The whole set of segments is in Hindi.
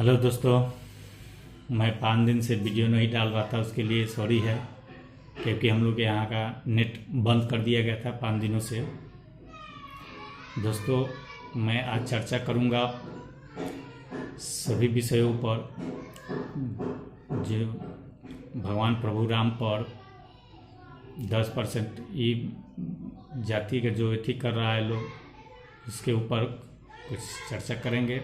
हेलो दोस्तों, मैं 5 दिन से वीडियो नहीं डाल रहा था, उसके लिए सॉरी है। क्योंकि हम लोग के यहाँ का नेट बंद कर दिया गया था 5 दिनों से। दोस्तों, मैं आज चर्चा करूँगा सभी विषयों पर, जो भगवान प्रभु राम पर 10% ये जाति का जो एथी कर रहा है लोग, इसके ऊपर कुछ चर्चा करेंगे।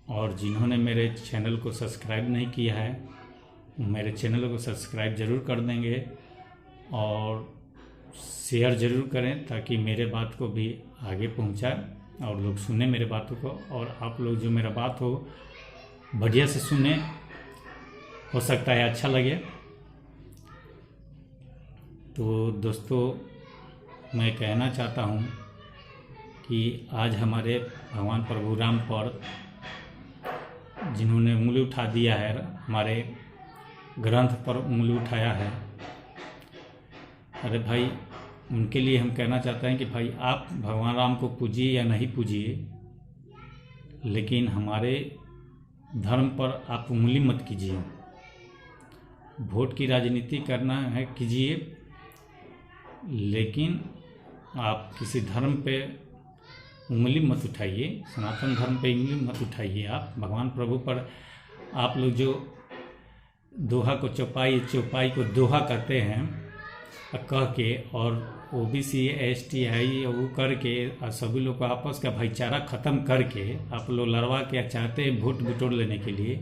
और जिन्होंने मेरे चैनल को सब्सक्राइब नहीं किया है, मेरे चैनल को सब्सक्राइब ज़रूर कर देंगे और शेयर ज़रूर करें, ताकि मेरे बात को भी आगे पहुंचाए और लोग सुने मेरे बातों को। और आप लोग जो मेरा बात हो बढ़िया से सुने, हो सकता है अच्छा लगे। तो दोस्तों, मैं कहना चाहता हूं कि आज हमारे भगवान प्रभु राम पर जिन्होंने उंगली उठा दिया है, हमारे ग्रंथ पर उंगली उठाया है, अरे भाई, उनके लिए हम कहना चाहते हैं कि भाई आप भगवान राम को पूजिए या नहीं पूजिए, लेकिन हमारे धर्म पर आप उंगली मत कीजिए। वोट की राजनीति करना है कीजिए, लेकिन आप किसी धर्म पे उंगली मत उठाइए। सनातन धर्म पे उंगली मत उठाइए। आप भगवान प्रभु पर आप लोग जो दोहा को चौपाई, चौपाई को दोहा कहते हैं कह के, और ओबीसी STI वो करके और सभी लोग को आपस का भाईचारा ख़त्म करके आप लोग लड़वा के चाहते हैं वोट बिटोर लेने के लिए,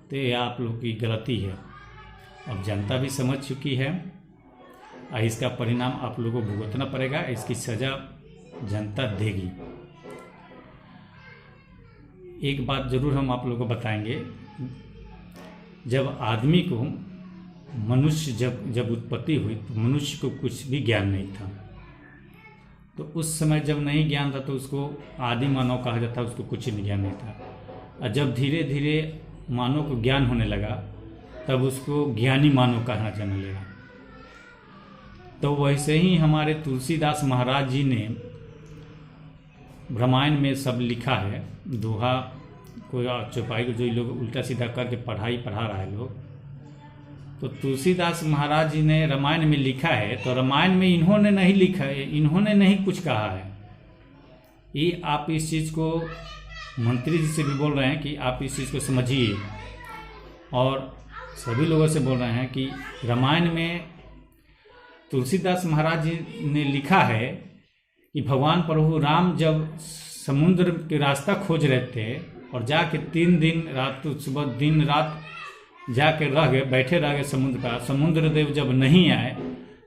तो ये आप लोग की गलती है। अब जनता भी समझ चुकी है और इसका परिणाम आप लोगों को भुगतना पड़ेगा। इसकी सज़ा जनता देगी। एक बात जरूर हम आप लोगों को बताएंगे, जब आदमी को मनुष्य जब उत्पत्ति हुई तो मनुष्य को कुछ भी ज्ञान नहीं था। तो उस समय जब नहीं ज्ञान था तो उसको आदि मानव कहा जाता, उसको कुछ नहीं ज्ञान नहीं था। और जब धीरे धीरे मानव को ज्ञान होने लगा तब उसको ज्ञानी मानव कहना जाने लगा। तो वैसे ही हमारे तुलसीदास महाराज जी ने रामायण में सब लिखा है, दोहा कोई चौपाई को जो लोग उल्टा सीधा करके पढ़ा रहा है लोग, तो तुलसीदास महाराज जी ने रामायण में लिखा है। तो रामायण में इन्होंने नहीं लिखा है, इन्होंने नहीं कुछ कहा है। ये आप इस चीज़ को मंत्री जी से भी बोल रहे हैं कि आप इस चीज़ को समझिए, और सभी लोगों से बोल रहे हैं कि रामायण में तुलसीदास महाराज जी ने लिखा है कि भगवान प्रभु राम जब समुद्र के रास्ता खोज रहे थे और जाके 3 दिन रात, सुबह दिन रात जाके रह गए, बैठे रह गए समुद्र का। समुद्र देव जब नहीं आए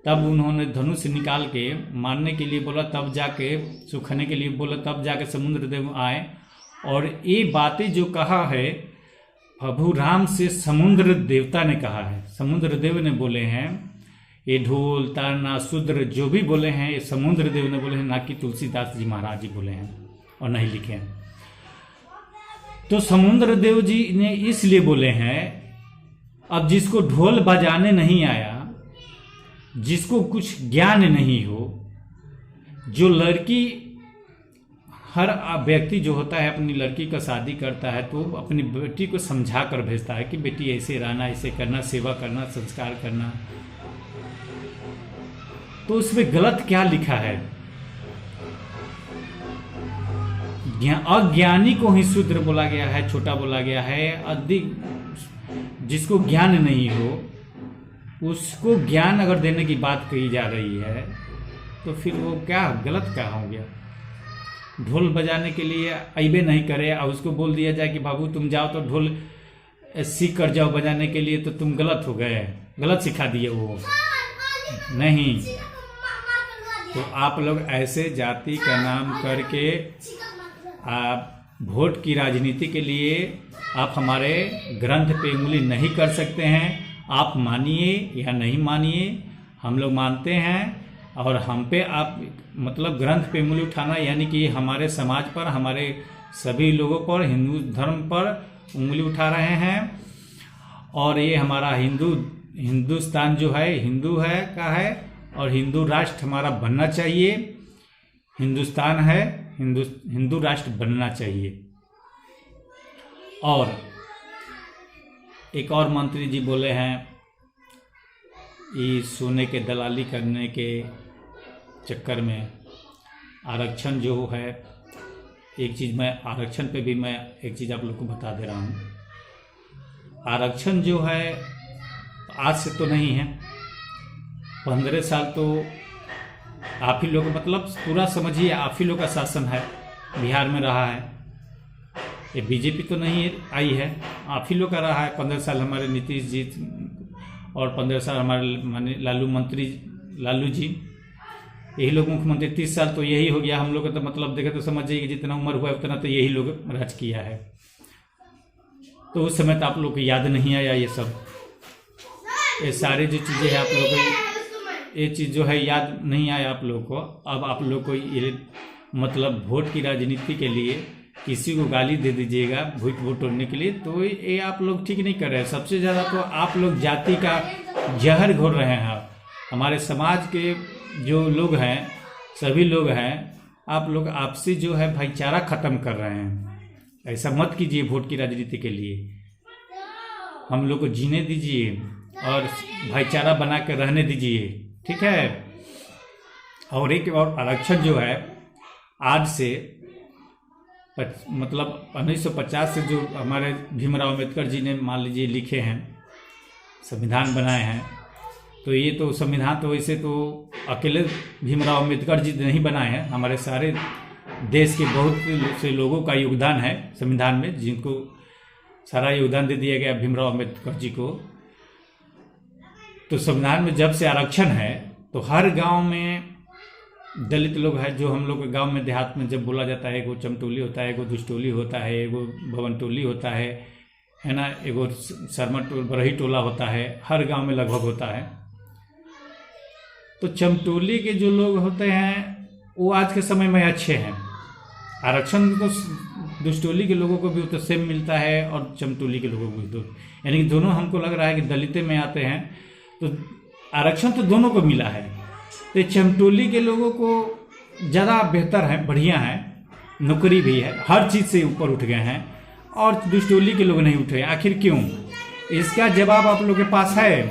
तब उन्होंने धनुष निकाल के मारने के लिए बोला, तब जाके सुखाने के लिए बोला, तब जाके समुद्र देव आए। और ये बातें जो कहा है प्रभु राम से समुद्र देवता ने कहा है, समुद्र देव ने बोले हैं। ये ढोल तारना शूद्र जो भी बोले हैं ये समुद्र देव ने बोले हैं, ना कि तुलसीदास जी महाराज जी बोले हैं और नहीं लिखे हैं। तो समुद्र देव जी ने इसलिए बोले हैं, अब जिसको ढोल बजाने नहीं आया, जिसको कुछ ज्ञान नहीं हो, जो लड़की, हर व्यक्ति जो होता है अपनी लड़की का शादी करता है तो अपनी बेटी को समझा कर भेजता है कि बेटी ऐसे रहना, ऐसे करना, सेवा करना, संस्कार करना। तो उसमें गलत क्या लिखा है? अज्ञानी को ही शूद्र बोला गया है, छोटा बोला गया है। अधिक जिसको ज्ञान नहीं हो उसको ज्ञान अगर देने की बात कही जा रही है तो फिर वो क्या गलत क्या हो गया? ढोल बजाने के लिए अइबे नहीं करे और उसको बोल दिया जाए कि बाबू तुम जाओ तो ढोल सीख कर जाओ बजाने के लिए, तो तुम गलत हो गए, गलत सिखा दिए। वो नहीं। तो आप लोग ऐसे जाति का नाम करके आप वोट की राजनीति के लिए आप हमारे ग्रंथ पे उंगली नहीं कर सकते हैं। आप मानिए या नहीं मानिए, हम लोग मानते हैं। और हम पे आप मतलब ग्रंथ पे उंगली उठाना यानी कि हमारे समाज पर, हमारे सभी लोगों पर, हिंदू धर्म पर उंगली उठा रहे हैं। और ये हमारा हिंदुस्तान जो है हिंदू है का है, और हिंदू राष्ट्र हमारा बनना चाहिए। हिंदुस्तान है, हिंदू राष्ट्र बनना चाहिए। और एक और मंत्री जी बोले हैं ये सोने के दलाली करने के चक्कर में आरक्षण जो है, एक चीज़ मैं आरक्षण पे भी मैं एक चीज़ आप लोग को बता दे रहा हूँ। आरक्षण जो है आज से तो नहीं है, 15 साल तो आप ही लोग, मतलब पूरा समझिए आप ही लोग का शासन है, बिहार में रहा है। ये बीजेपी तो नहीं आई है, आप ही लोग का रहा है 15 साल हमारे नीतीश जी, और 15 साल हमारे माने लालू जी, यही लोग मुख्यमंत्री। 30 साल तो यही हो गया हम लोग का, तो मतलब देखे तो समझ जाइए कि जितना उम्र हुआ उतना तो यही लोग राज किया है। तो उस समय तो आप लोग को याद नहीं आया ये सब, ये सारी जो चीज़ें हैं आप लोग को, ये चीज़ जो है याद नहीं आया आप लोग को। अब आप लोग को ये मतलब वोट की राजनीति के लिए किसी को गाली दे दीजिएगा वोट तोड़ने के लिए, तो ये आप लोग ठीक नहीं कर रहे हैं। सबसे ज़्यादा तो आप लोग जाति का जहर घोल रहे हैं। हमारे समाज के जो लोग हैं, सभी लोग हैं, आप लोग आपसी जो है भाईचारा ख़त्म कर रहे हैं। ऐसा मत कीजिए वोट की राजनीति के लिए, हम लोग को जीने दीजिए और भाईचारा बना कर रहने दीजिए, ठीक है। और एक और आरक्षण जो है आज से मतलब 1950 से जो हमारे भीमराव अम्बेडकर जी ने मान लीजिए लिखे हैं, संविधान बनाए हैं, तो ये तो संविधान तो वैसे तो अकेले भीमराव अम्बेडकर जी नहीं बनाए हैं, हमारे सारे देश के बहुत से लोगों का योगदान है संविधान में, जिनको सारा योगदान दे दिया गया भीमराव अम्बेडकर जी को। तो संविधान में जब से आरक्षण है तो हर गांव में दलित लोग हैं, जो हम लोग के गांव में देहात में जब बोला जाता है, एगो चमटोली होता है, एगो दुष्टोली होता है, एगो भवन टोली होता है ना, एगो शर्मा बरही टोला होता है, हर गांव में लगभग होता है। तो चमटोली के जो लोग होते हैं वो आज के समय में अच्छे हैं, आरक्षण तो दुष्टोली के लोगों को भी तो सेम मिलता है और चमटोली के लोगों को भी तो, यानी दोनों हमको लग रहा है कि दलिते में आते हैं, तो आरक्षण तो दोनों को मिला है। तो चमटोली के लोगों को ज़्यादा बेहतर है, बढ़िया है, नौकरी भी है, हर चीज़ से ऊपर उठ गए हैं, और दुष्टोली के लोग नहीं उठे। आखिर क्यों? इसका जवाब आप लोग के पास है,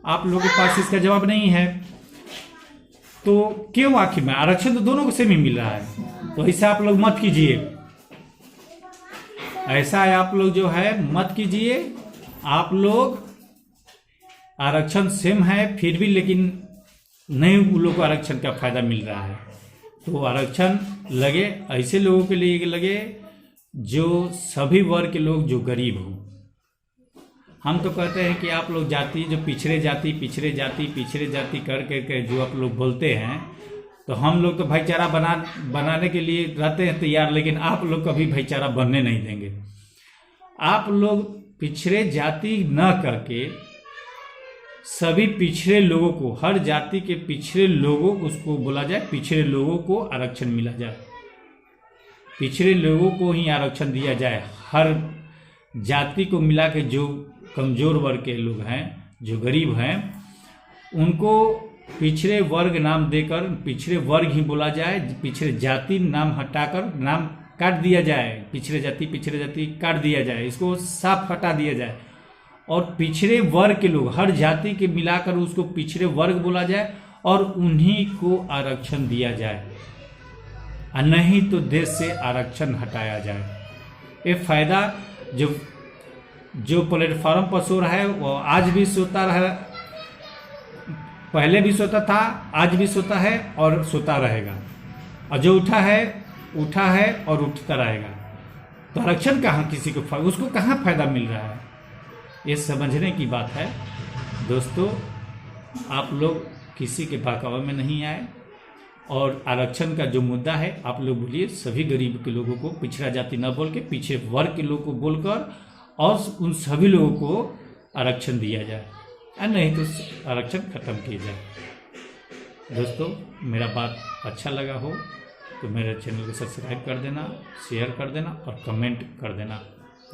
आप लोगों के पास इसका जवाब नहीं है। तो क्यों आखिर में? आरक्षण तो दोनों को सेम ही मिल रहा है, तो ऐसा आप लोग मत कीजिए, ऐसा आप लोग जो है मत कीजिए। आप लोग आरक्षण सेम है फिर भी, लेकिन नहीं उन लोगों को आरक्षण का फायदा मिल रहा है। तो आरक्षण लगे ऐसे लोगों के लिए लगे जो सभी वर्ग के लोग जो गरीब हो। हम तो कहते हैं कि आप लोग जाति जो पिछड़े जाति कर के जो आप लोग बोलते हैं, तो हम लोग तो भाईचारा बनाने के लिए रहते हैं तैयार, लेकिन आप लोग कभी भाईचारा बनने नहीं देंगे। आप लोग पिछड़े जाति न करके सभी पिछड़े लोगों को, हर जाति के पिछड़े लोगों उसको बोला जाए, पिछड़े लोगों को आरक्षण मिला जाए, पिछड़े लोगों को ही आरक्षण दिया जाए। हर जाति को मिला के जो कमजोर वर्ग के लोग हैं, जो गरीब हैं, उनको पिछड़े वर्ग नाम देकर पिछड़े वर्ग ही बोला जाए, पिछड़े जाति नाम हटाकर नाम काट दिया जाए, पिछड़े जाति काट दिया जाए, इसको साफ हटा दिया जाए, और पिछड़े वर्ग के लोग, हर जाति के मिलाकर उसको पिछड़े वर्ग बोला जाए और उन्हीं को आरक्षण दिया जाए, और नहीं तो देश से आरक्षण हटाया जाए। ये फायदा जो प्लेटफॉर्म पर सो रहा है वो आज भी सोता रहा, पहले भी सोता था, आज भी सोता है और सोता रहेगा, और जो उठा है और उठता रहेगा। तो आरक्षण कहाँ किसी को, उसको कहाँ फायदा मिल रहा है, ये समझने की बात है। दोस्तों, आप लोग किसी के बहकावे में नहीं आए, और आरक्षण का जो मुद्दा है आप लोग बोलिए, सभी गरीब के लोगों को, पिछड़ा जाति न बोल के पीछे वर्ग के लोगों को बोलकर, और उन सभी लोगों को आरक्षण दिया जाए, और नहीं तो आरक्षण खत्म किया जाए। दोस्तों, मेरा बात अच्छा लगा हो तो मेरे चैनल को सब्सक्राइब कर देना, शेयर कर देना और कमेंट कर देना।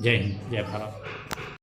जय हिंद, जय भारत।